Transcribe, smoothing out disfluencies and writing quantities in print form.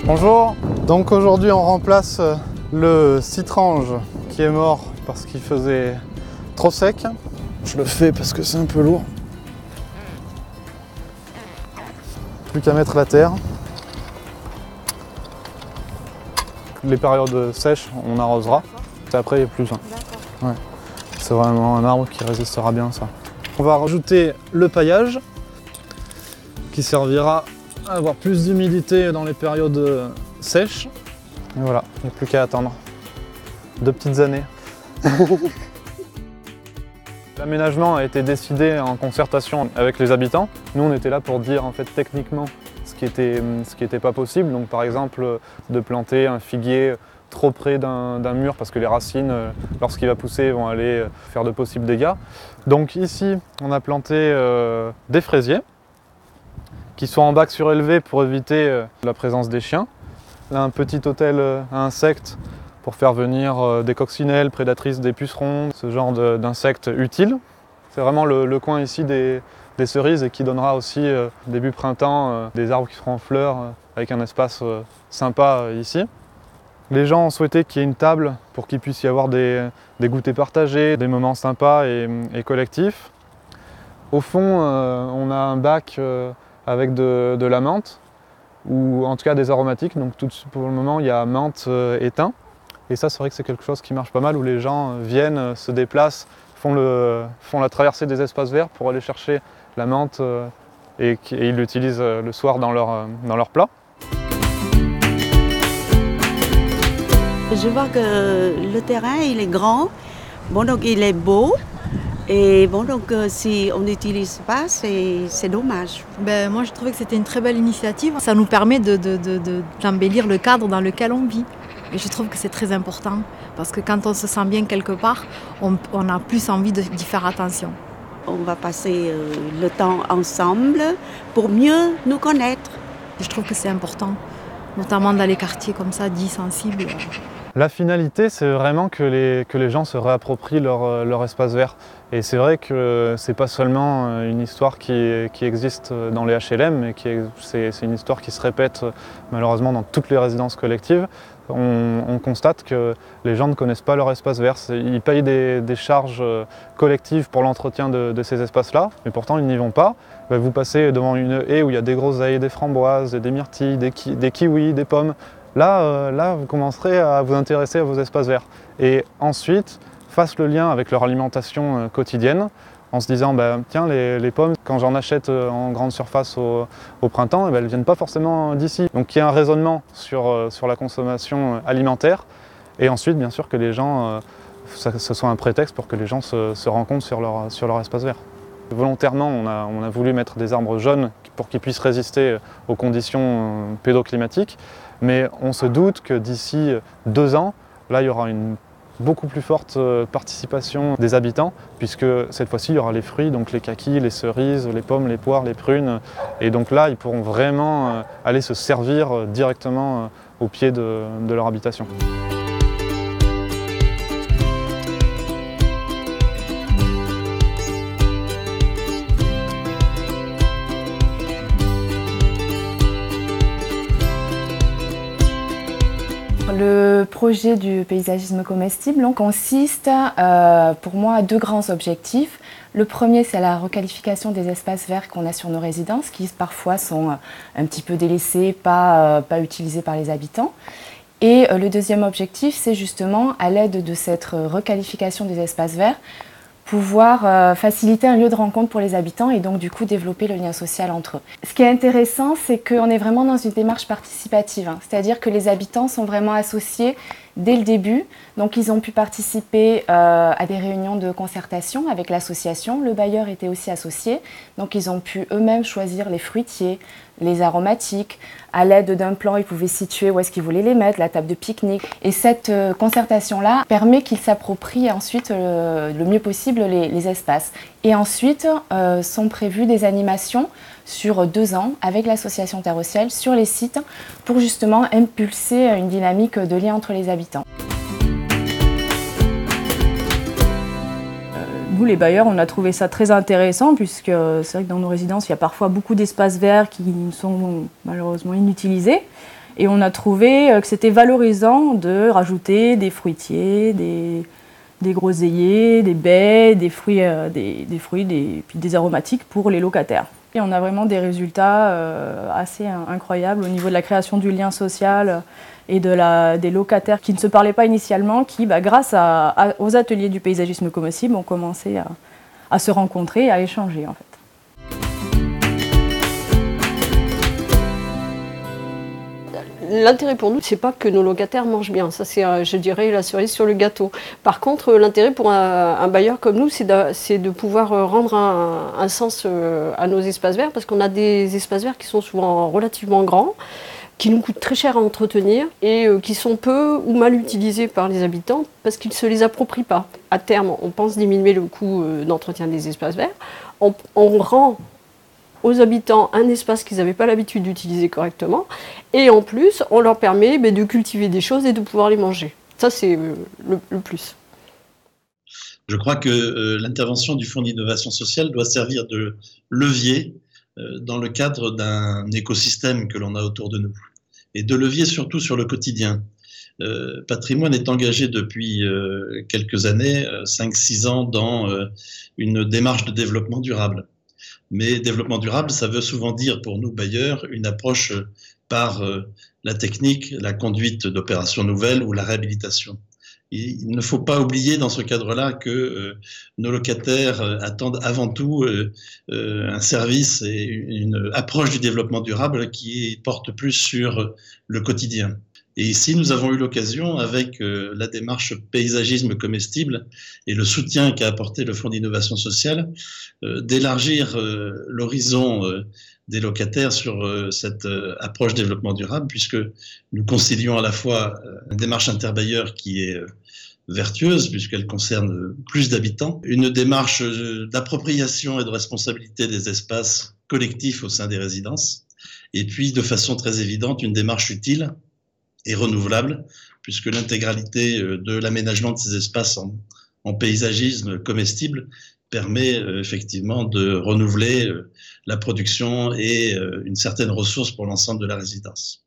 Bonjour, donc aujourd'hui on remplace le citrange qui est mort parce qu'il faisait trop sec. Je le fais parce que c'est un peu lourd. Plus qu'à mettre la terre. Les périodes sèches on arrosera, après il n'y a plus besoin. Ouais. C'est vraiment un arbre qui résistera bien à ça. On va rajouter le paillage qui servira à avoir plus d'humidité dans les périodes sèches. Et voilà, il n'y a plus qu'à attendre 2 petites années. L'aménagement a été décidé en concertation avec les habitants. Nous on était là pour dire en fait techniquement ce qui était pas possible. Donc par exemple de planter un figuier trop près d'un mur parce que les racines, lorsqu'il va pousser, vont aller faire de possibles dégâts. Donc ici on a planté des fraisiers qui sont en bac surélevé pour éviter la présence des chiens. Là un petit hôtel à insectes pour faire venir des coccinelles prédatrices des pucerons, ce genre d'insectes utiles. C'est vraiment le coin ici des cerises et qui donnera aussi début printemps des arbres qui seront en fleurs avec un espace sympa ici. Les gens ont souhaité qu'il y ait une table pour qu'il puisse y avoir des goûters partagés, des moments sympas et collectifs. Au fond, on a un bac avec de la menthe, ou en tout cas des aromatiques. Donc pour le moment, il y a menthe et thym. Et ça, c'est vrai que c'est quelque chose qui marche pas mal, où les gens viennent, se déplacent, font la traversée des espaces verts pour aller chercher la menthe et ils l'utilisent le soir dans leur plat. Je vois que le terrain il est grand, bon donc il est beau et bon donc si on n'utilise pas c'est dommage. Moi je trouvais que c'était une très belle initiative. Ça nous permet d'embellir le cadre dans lequel on vit. Et je trouve que c'est très important parce que quand on se sent bien quelque part, on a plus envie d'y faire attention. On va passer le temps ensemble pour mieux nous connaître. Et je trouve que c'est important, notamment dans les quartiers comme ça, dits sensibles. La finalité, c'est vraiment que les gens se réapproprient leur espace vert. Et c'est vrai que c'est pas seulement une histoire qui existe dans les HLM, mais c'est une histoire qui se répète malheureusement dans toutes les résidences collectives. On constate que les gens ne connaissent pas leur espace vert. Ils payent des charges collectives pour l'entretien de ces espaces-là, mais pourtant ils n'y vont pas. Vous passez devant une haie où il y a des grosseilles, des framboises, des myrtilles, des kiwis, des pommes. Là, vous commencerez à vous intéresser à vos espaces verts. Et ensuite, fasse le lien avec leur alimentation quotidienne, en se disant, tiens, les pommes, quand j'en achète en grande surface au printemps, elles ne viennent pas forcément d'ici. Donc il y a un raisonnement sur la consommation alimentaire. Et ensuite, bien sûr, que les gens, ce soit un prétexte pour que les gens se rencontrent sur leur espace vert. Volontairement, on a voulu mettre des arbres jeunes pour qu'ils puissent résister aux conditions pédoclimatiques. Mais on se doute que d'ici 2 ans, là, il y aura une beaucoup plus forte participation des habitants, puisque cette fois-ci, il y aura les fruits, donc les kakis, les cerises, les pommes, les poires, les prunes. Et donc là, ils pourront vraiment aller se servir directement au pied de leur habitation. Le projet du paysagisme comestible consiste pour moi à 2 grands objectifs. Le premier, c'est la requalification des espaces verts qu'on a sur nos résidences, qui parfois sont un petit peu délaissés, pas utilisés par les habitants. Et le deuxième objectif, c'est justement, à l'aide de cette requalification des espaces verts, pouvoir faciliter un lieu de rencontre pour les habitants et donc du coup développer le lien social entre eux. Ce qui est intéressant, c'est qu'on est vraiment dans une démarche participative, c'est-à-dire que les habitants sont vraiment associés dès le début. Donc ils ont pu participer à des réunions de concertation avec l'association. Le bailleur était aussi associé, donc ils ont pu eux-mêmes choisir les fruitiers, les aromatiques. À l'aide d'un plan, ils pouvaient situer où est-ce qu'ils voulaient les mettre, la table de pique-nique. Et cette concertation-là permet qu'ils s'approprient ensuite le mieux possible les espaces. Et ensuite, sont prévues des animations sur 2 ans avec l'association Terre au Ciel sur les sites pour justement impulser une dynamique de lien entre les habitants. Nous, les bailleurs, on a trouvé ça très intéressant puisque c'est vrai que dans nos résidences, il y a parfois beaucoup d'espaces verts qui sont malheureusement inutilisés. Et on a trouvé que c'était valorisant de rajouter des fruitiers, des groseilliers, des baies, des fruits, puis des aromatiques pour les locataires. Et on a vraiment des résultats assez incroyables au niveau de la création du lien social et des locataires qui ne se parlaient pas initialement, qui, grâce aux ateliers du paysagisme comestible, ont commencé à se rencontrer et à échanger en fait. L'intérêt pour nous, c'est pas que nos locataires mangent bien. Ça, c'est, je dirais, la cerise sur le gâteau. Par contre, l'intérêt pour un bailleur comme nous, c'est de pouvoir rendre un sens à nos espaces verts, parce qu'on a des espaces verts qui sont souvent relativement grands, qui nous coûtent très cher à entretenir et qui sont peu ou mal utilisés par les habitants parce qu'ils ne se les approprient pas. À terme, on pense diminuer le coût d'entretien des espaces verts. On rend aux habitants un espace qu'ils n'avaient pas l'habitude d'utiliser correctement. Et en plus, on leur permet de cultiver des choses et de pouvoir les manger. Ça, c'est le plus. Je crois que l'intervention du Fonds d'innovation sociale doit servir de levier dans le cadre d'un écosystème que l'on a autour de nous. Et de levier surtout sur le quotidien. Patrimoine est engagé depuis quelques années, 5-6 ans, dans une démarche de développement durable. Mais développement durable, ça veut souvent dire pour nous bailleurs une approche par la technique, la conduite d'opérations nouvelles ou la réhabilitation. Et il ne faut pas oublier dans ce cadre-là que nos locataires attendent avant tout un service et une approche du développement durable qui porte plus sur le quotidien. Et ici, nous avons eu l'occasion, avec la démarche paysagisme comestible et le soutien qu'a apporté le Fonds d'innovation sociale, d'élargir l'horizon des locataires sur cette approche développement durable, puisque nous concilions à la fois une démarche interbailleur qui est vertueuse, puisqu'elle concerne plus d'habitants, une démarche d'appropriation et de responsabilité des espaces collectifs au sein des résidences, et puis de façon très évidente, une démarche utile et renouvelable, puisque l'intégralité de l'aménagement de ces espaces en paysagisme comestible permet effectivement de renouveler la production et une certaine ressource pour l'ensemble de la résidence.